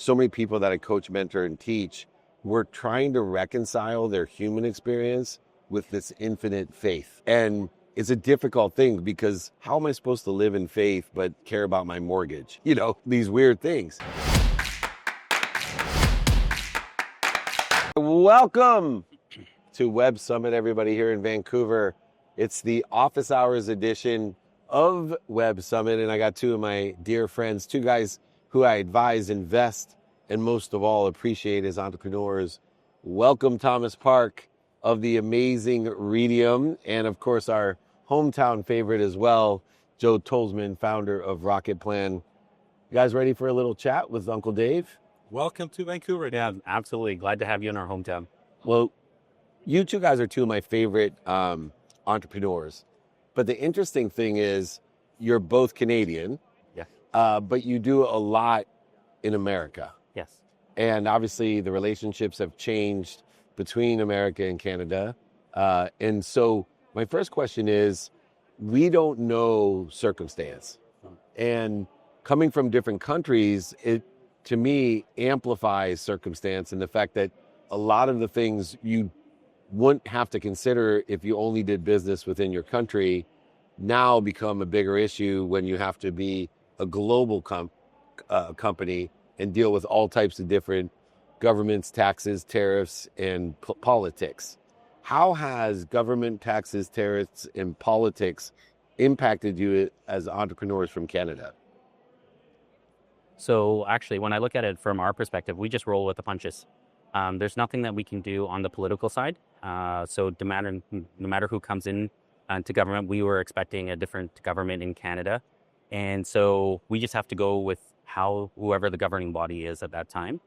so many people that I coach, mentor, and teach were trying to reconcile their human experience with this infinite faith. And it's a difficult thing because how am I supposed to live in faith but care about my mortgage? You know, these weird things. Welcome to Web Summit, everybody here in Vancouver. It's the office hours edition of Web Summit, and I got two of my dear friends, two guys who I advise, invest, and most of all appreciate as entrepreneurs. Welcome Thomas Park of the amazing REITIUM, and of course our hometown favorite as well, Joe Tolzmann, founder of RocketPlan. You guys ready for a little chat with Uncle Dave? Welcome to Vancouver. Yeah, absolutely. Glad to have you in our hometown. Well, you two guys are two of my favorite entrepreneurs. But the interesting thing is you're both Canadian, Yes. But you do a lot in America. Yes. And obviously the relationships have changed between America and Canada. And so my first question is, we don't know circumstance. And coming from different countries, it, to me, amplifies circumstance and the fact that a lot of the things you wouldn't have to consider if you only did business within your country now become a bigger issue when you have to be a global company and deal with all types of different governments, taxes, tariffs, and politics. How has government, taxes, tariffs, and politics impacted you as entrepreneurs from Canada? So actually, when I look at it from our perspective, we just roll with the punches. There's nothing that we can do on the political side. So no matter who comes in to government, we were expecting a different government in Canada. And so we just have to go with whoever the governing body is at that time.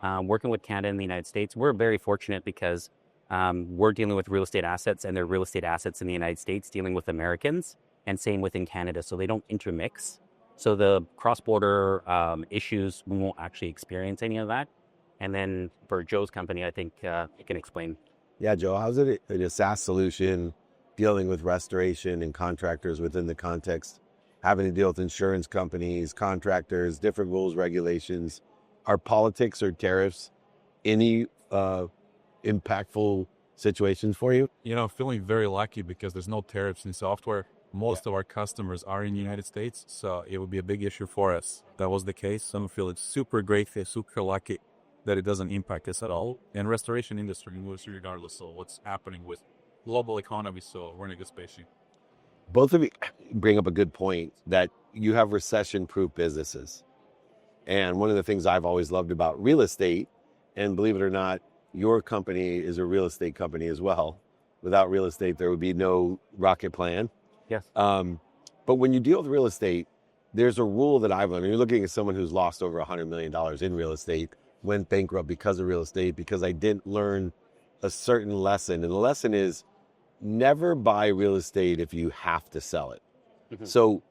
Working with Canada and the United States, we're very fortunate because we're dealing with real estate assets and they're real estate assets in the United States dealing with Americans, and same within Canada. So they don't intermix. So the cross-border issues, we won't actually experience any of that. And then for Joe's company, I think he can explain. Yeah, Joe, how's it in a SaaS solution dealing with restoration and contractors within the context, having to deal with insurance companies, contractors, different rules, regulations? Are politics or tariffs any impactful situations for you? You know, feeling very lucky because there's no tariffs in software. Most of our customers are in the United States, so it would be a big issue for us. That was the case. Some feel it's super great, they're super lucky that it doesn't impact us at all. And restoration industry moves regardless of what's happening with global economy, so we're in a good space here. Both of you bring up a good point that you have recession-proof businesses. And one of the things I've always loved about real estate, and believe it or not, your company is a real estate company as well. Without real estate, there would be no RocketPlan. Yes. But when you deal with real estate, there's a rule that I've learned. You're looking at someone who's lost over $100 million in real estate, went bankrupt because of real estate, because I didn't learn a certain lesson. And the lesson is never buy real estate if you have to sell it. Mm-hmm. So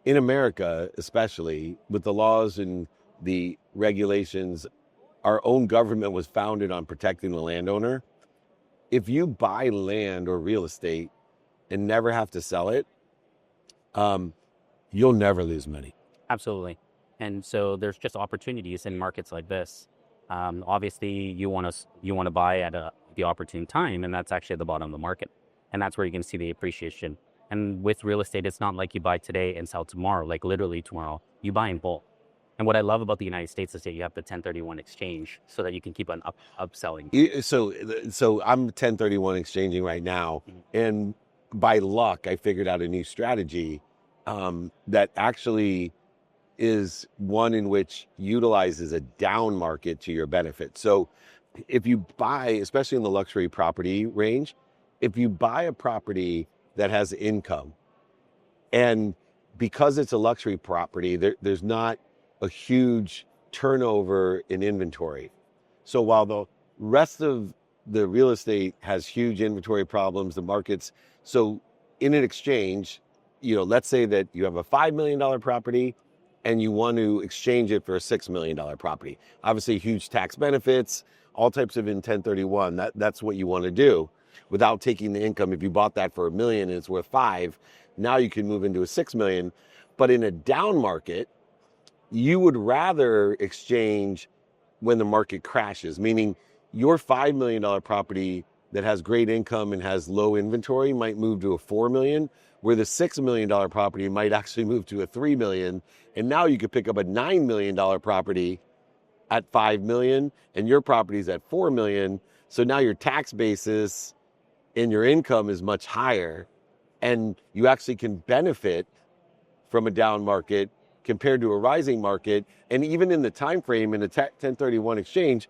in America, especially with the laws and the regulations, our own government was founded on protecting the landowner. If you buy land or real estate and never have to sell it, you'll never lose money. Absolutely. And so there's just opportunities in markets like this. Obviously, you want to buy at the opportune time, and that's actually at the bottom of the market. And that's where you can see the appreciation. And with real estate, it's not like you buy today and sell tomorrow, like literally tomorrow. You buy in bulk. And what I love about the United States is that you have the 1031 exchange so that you can keep on upselling. So I'm 1031 exchanging right now. Mm-hmm. And by luck, I figured out a new strategy that actually is one in which utilizes a down market to your benefit. So if you buy, especially in the luxury property range, if you buy a property that has income, and because it's a luxury property, there's not a huge turnover in inventory. So while the rest of the real estate has huge inventory problems, the markets, so in an exchange, you know, let's say that you have a $5 million property and you want to exchange it for a $6 million property. Obviously, huge tax benefits, all types of in 1031. That's what you want to do without taking the income. If you bought that for $1 million and it's worth $5 million, now you can move into a $6 million. But in a down market, you would rather exchange when the market crashes, meaning your $5 million property that has great income and has low inventory might move to a $4 million, where the $6 million property might actually move to a $3 million. And now you could pick up a $9 million property at $5 million and your property's at $4 million. So now your tax basis and your income is much higher, and you actually can benefit from a down market compared to a rising market. And even in the time frame in a 1031 exchange,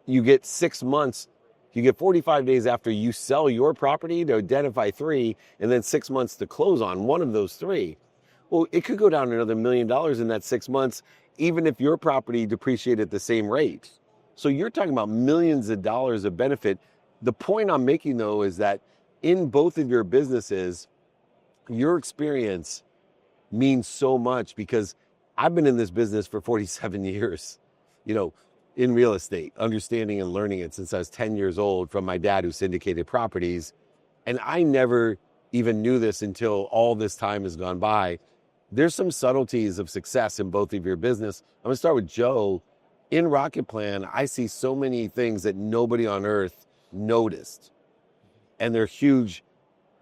you get 6 months, you get 45 days after you sell your property to identify 3, and then 6 months to close on one of those 3. Well, it could go down another $1 million in that 6 months, even if your property depreciated at the same rate. So you're talking about millions of dollars of benefit. The point I'm making, though, is that in both of your businesses, your experience means so much, because I've been in this business for 47 years, in real estate, understanding and learning it since I was 10 years old from my dad, who syndicated properties. And I never even knew this until all this time has gone by. There's some subtleties of success in both of your business. I'm going to start with Joe. In RocketPlan, I see so many things that nobody on earth noticed, and they're huge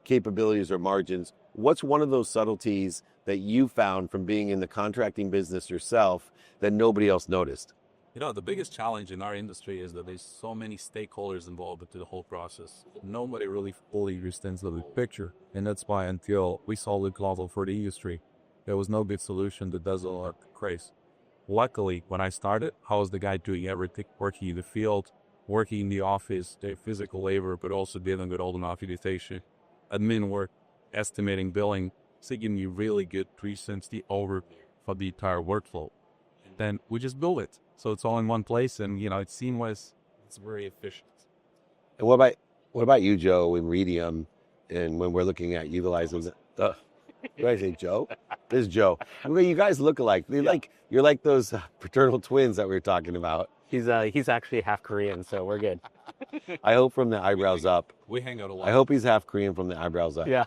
capabilities or margins. What's one of those subtleties that you found from being in the contracting business yourself that nobody else noticed? The biggest challenge in our industry is that there's so many stakeholders involved into the whole process. Nobody really fully understands the big picture. And that's why until we solved the global for the industry, there was no good solution that does all our craze. Luckily, when I started, I was the guy doing everything, working in the field, working in the office, the physical labor, but also dealing with all the documentation, admin work, estimating, billing, so giving me really good 360 overview for the entire workflow. Then we just build it. So it's all in one place, and it's seamless. It's very efficient. And what about you, Joe, in REITIUM, and when we're looking at utilizing the did I say Joe? This is Joe. I mean, you guys look alike. You're like those fraternal twins that we were talking about. He's actually half Korean, so we're good. I hope from the eyebrows up. We hang out a lot. I hope he's half Korean from the eyebrows up. Yeah.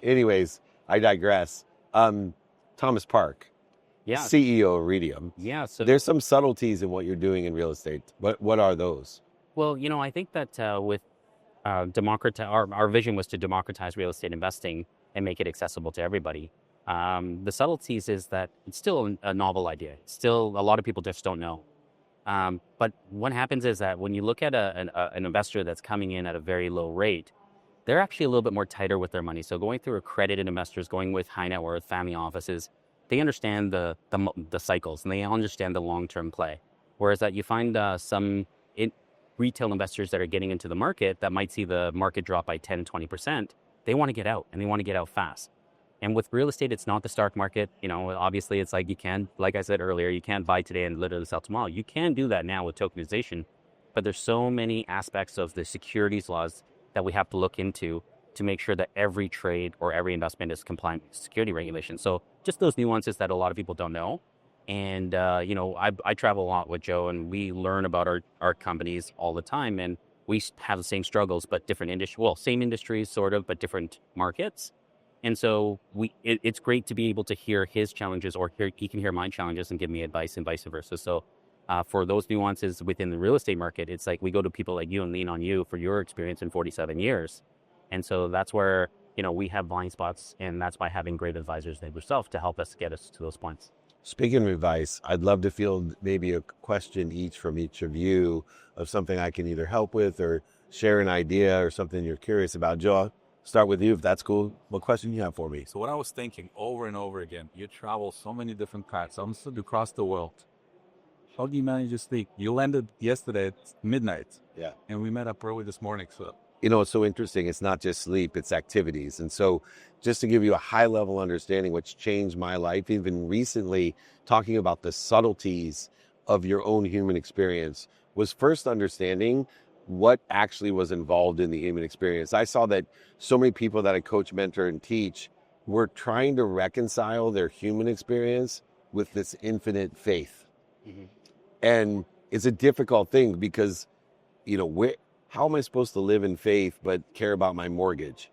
Anyways, I digress. Thomas Park. Yeah. CEO of REITIUM. Yeah. So there's some subtleties in what you're doing in real estate. What are those? Well, I think that with our vision was to democratize real estate investing and make it accessible to everybody. The subtleties is that it's still a novel idea. Still, a lot of people just don't know. But what happens is that when you look at an investor that's coming in at a very low rate, they're actually a little bit more tighter with their money. So going through accredited investors, going with high net worth family offices, they understand the cycles, and they understand the long-term play. Whereas that you find some retail investors that are getting into the market that might see the market drop by 10, 20%, they want to get out, and they want to get out fast. And with real estate, it's not the stock market. Obviously it's like like I said earlier, you can't buy today and literally sell tomorrow. You can do that now with tokenization, but there's so many aspects of the securities laws that we have to look into to make sure that every trade or every investment is compliant with security regulations. So just those nuances that a lot of people don't know. And, I travel a lot with Joe, and we learn about our companies all the time. And we have the same struggles, but different industry. Well, same industries, sort of, but different markets. And so it's great to be able to hear his challenges, or he can hear my challenges and give me advice, and vice versa. So for those nuances within the real estate market, it's like we go to people like you and lean on you for your experience in 47 years. And so that's where, we have blind spots, and that's by having great advisors like yourself to help us get us to those points. Speaking of advice, I'd love to field maybe a question each from each of you of something I can either help with or share an idea or something you're curious about. Joe, start with you, if that's cool. What question you have for me? So what I was thinking over and over again, you travel so many different paths, almost across the world. How do you manage to sleep? You landed yesterday at midnight. Yeah. And we met up early this morning, so. It's so interesting. It's not just sleep, it's activities. And so just to give you a high level understanding, what's changed my life, even recently, talking about the subtleties of your own human experience, was first understanding what actually was involved in the human experience. I saw that so many people that I coach, mentor, and teach were trying to reconcile their human experience with this infinite faith. Mm-hmm. And it's a difficult thing because, how am I supposed to live in faith but care about my mortgage?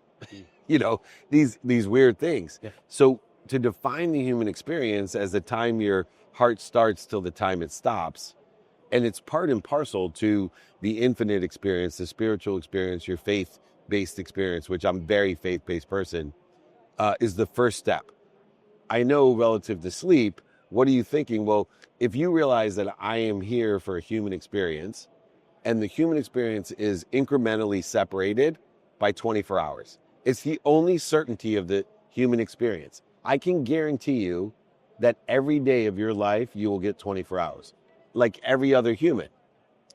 These weird things. Yeah. So to define the human experience as the time your heart starts till the time it stops, And it's part and parcel to the infinite experience, the spiritual experience, your faith-based experience, which I'm a very faith-based person, is the first step. I know relative to sleep, what are you thinking? Well, if you realize that I am here for a human experience, and the human experience is incrementally separated by 24 hours. It's the only certainty of the human experience. I can guarantee you that every day of your life, you will get 24 hours, like every other human.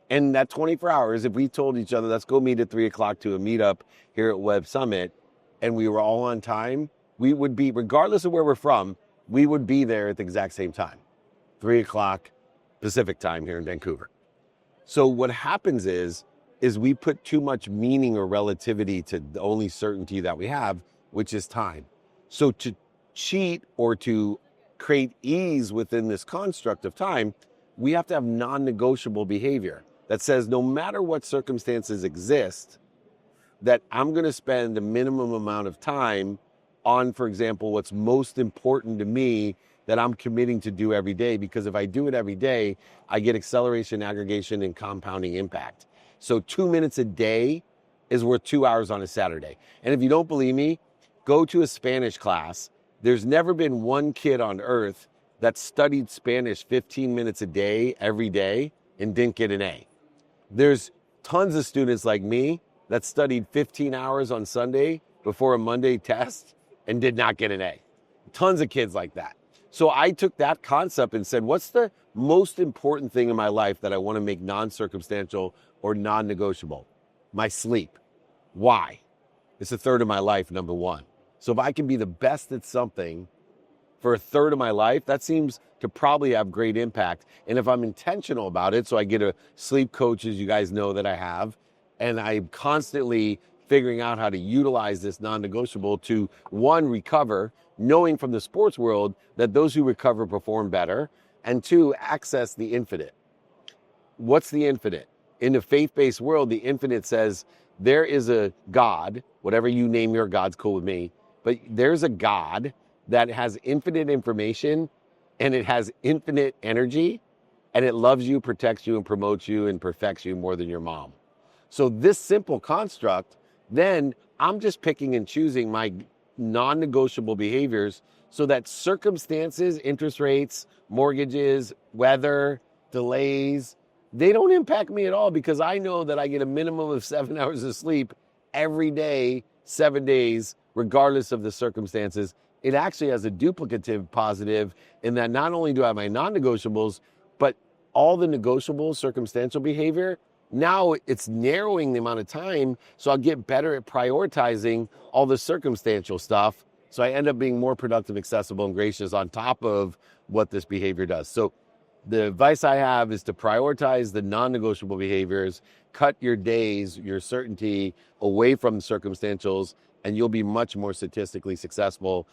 And that 24 hours, if we told each other, let's go meet at 3 o'clock to a meetup here at Web Summit, and we were all on time, we would be, regardless of where we're from, we would be there at the exact same time, 3 o'clock Pacific time here in Vancouver. So what happens is we put too much meaning or relativity to the only certainty that we have, which is time. So to cheat or to create ease within this construct of time, we have to have non-negotiable behavior that says no matter what circumstances exist, that I'm going to spend the minimum amount of time on, for example, what's most important to me that I'm committing to do every day, because if I do it every day, I get acceleration, aggregation, and compounding impact. So 2 minutes a day is worth 2 hours on a Saturday. And if you don't believe me, go to a Spanish class. There's never been one kid on earth that studied Spanish 15 minutes a day, every day, and didn't get an A. There's tons of students like me that studied 15 hours on Sunday before a Monday test and did not get an A. Tons of kids like that. So I took that concept and said, what's the most important thing in my life that I want to make non-circumstantial or non-negotiable? My sleep. Why? It's a third of my life, number one. So if I can be the best at something for a third of my life, that seems to probably have great impact. And if I'm intentional about it, so I get a sleep coach, as you guys know that I have, and I'm constantly figuring out how to utilize this non-negotiable to, one, recover, knowing from the sports world that those who recover perform better, and two, access the infinite. What's the infinite? In the faith-based world, the infinite says there is a God, whatever you name your God's cool with me, but there's a God that has infinite information and it has infinite energy, and it loves you, protects you, and promotes you and perfects you more than your mom. So this simple construct, then I'm just picking and choosing my non-negotiable behaviors so that circumstances, interest rates, mortgages, weather, delays, they don't impact me at all, because I know that I get a minimum of 7 hours of sleep every day, 7 days, regardless of the circumstances. It actually has a duplicative positive in that not only do I have my non-negotiables, but all the negotiable circumstantial behavior, now it's narrowing the amount of time, so I'll get better at prioritizing all the circumstantial stuff. So I end up being more productive, accessible, and gracious on top of what this behavior does. So the advice I have is to prioritize the non-negotiable behaviors, cut your days, your certainty away from circumstantials, and you'll be much more statistically successful,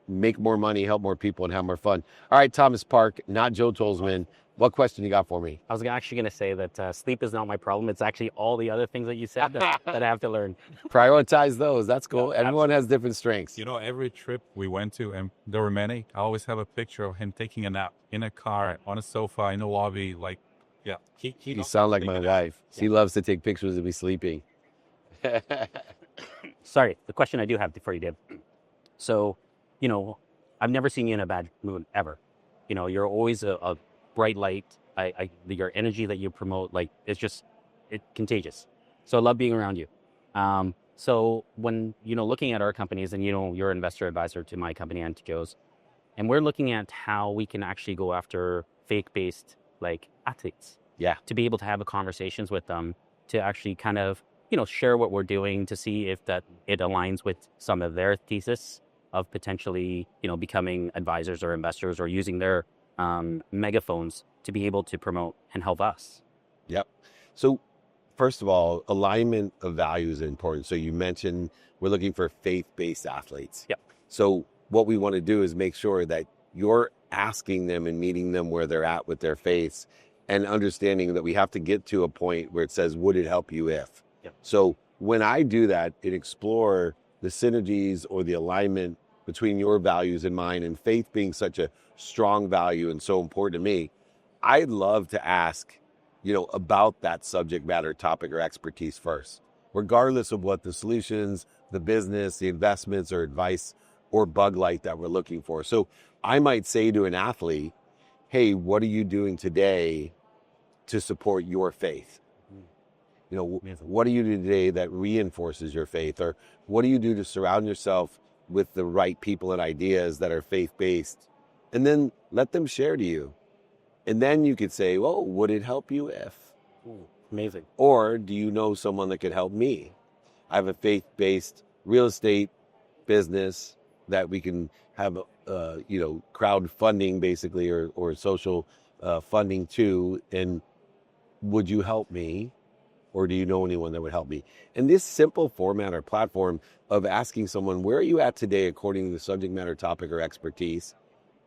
make more money, help more people, and have more fun. All right, Thomas Park, not Joe Tolzmann. What question you got for me? I was actually going to say that sleep is not my problem. It's actually all the other things that you said that I have to learn. Prioritize those. That's cool. Yeah, everyone has different strengths. You know, every trip we went to, and there were many, I always have a picture of him taking a nap in a car, on a sofa, in a lobby. Like, yeah. You sound like my wife. She loves to take pictures of me sleeping. Sorry, the question I do have for you, Dave. So, you know, I've never seen you in a bad mood, ever. You know, you're always a bright light. Your energy that you promote, like, it's contagious. So I love being around you. So when, you know, looking at our companies, and, you know, you're an investor advisor to my company and to Joe's, and we're looking at how we can actually go after faith-based, like, athletes. Yeah. To be able to have conversations with them, to actually kind of, you know, share what we're doing, to see if that it aligns with some of their thesis of potentially, you know, becoming advisors or investors, or using their megaphones to be able to promote and help us. Yep. So first of all, alignment of values is important. So you mentioned we're looking for faith-based athletes. Yep. So what we want to do is make sure that you're asking them and meeting them where they're at with their faiths, and understanding that we have to get to a point where it says, would it help you if? Yep. So when I do that, it explore the synergies or the alignment between your values and mine, and faith being such a strong value and so important to me. I'd love to ask about that subject matter topic or expertise first, regardless of what the solutions, the business, the investments or advice or bug light that we're looking for. So I might say to an athlete, hey, what are you doing today to support your faith? What do you do today that reinforces your faith? Or what do you do to surround yourself with the right people and ideas that are faith-based? And then let them share to you. And then you could say, well, would it help you if? Amazing. Or do you know someone that could help me? I have a faith-based real estate business that we can have, crowdfunding basically, or social funding too. And would you help me? Or do you know anyone that would help me? And this simple format or platform of asking someone, where are you at today according to the subject matter topic or expertise?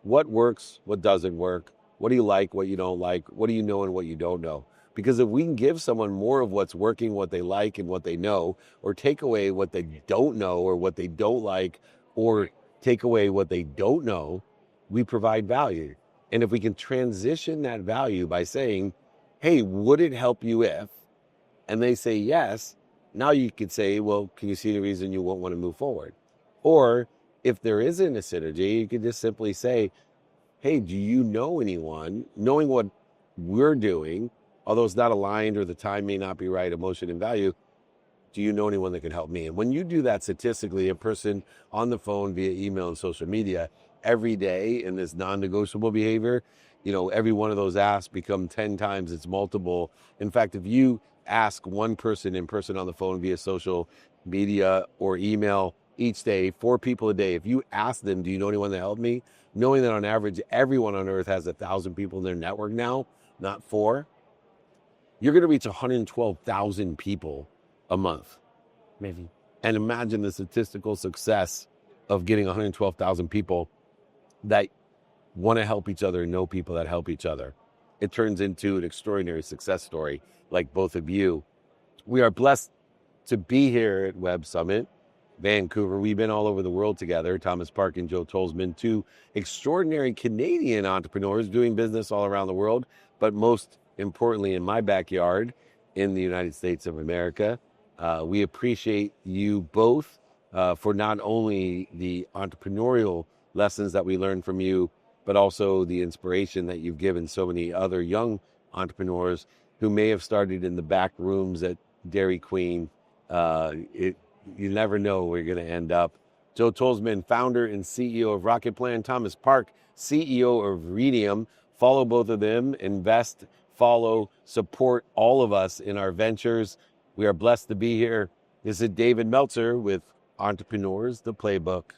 What works? What doesn't work? What do you like? What you don't like? What do you know and what you don't know? Because if we can give someone more of what's working, what they like and what they know, or take away what they don't know or what they don't like, or take away what they don't know, we provide value. And if we can transition that value by saying, hey, would it help you if? And they say yes, now you could say, well, can you see the reason you won't want to move forward? Or if there isn't a synergy, you could just simply say, hey, do you know anyone, knowing what we're doing, although it's not aligned or the time may not be right, emotion and value, do you know anyone that can help me? And when you do that statistically, a person on the phone via email and social media every day in this non-negotiable behavior, every one of those asks become 10 times its multiple. In fact, if you ask one person in person on the phone via social media or email each day, 4 people a day, if you ask them, do you know anyone that helped me? Knowing that on average, everyone on earth has 1,000 people in their network now, not 4, you're going to reach 112,000 people a month. Amazing. And imagine the statistical success of getting 112,000 people that want to help each other and know people that help each other. It turns into an extraordinary success story like both of you. We are blessed to be here at Web Summit, Vancouver. We've been all over the world together, Thomas Park and Joe Tolzmann, 2 extraordinary Canadian entrepreneurs doing business all around the world, but most importantly in my backyard in the United States of America. We appreciate you both for not only the entrepreneurial lessons that we learned from you, but also the inspiration that you've given so many other young entrepreneurs who may have started in the back rooms at Dairy Queen. You never know where you're going to end up. Joe Tolzmann, founder and CEO of RocketPlan. Thomas Park, CEO of REITIUM. Follow both of them. Invest, follow, support all of us in our ventures. We are blessed to be here. This is David Meltzer with Entrepreneurs, the Playbook.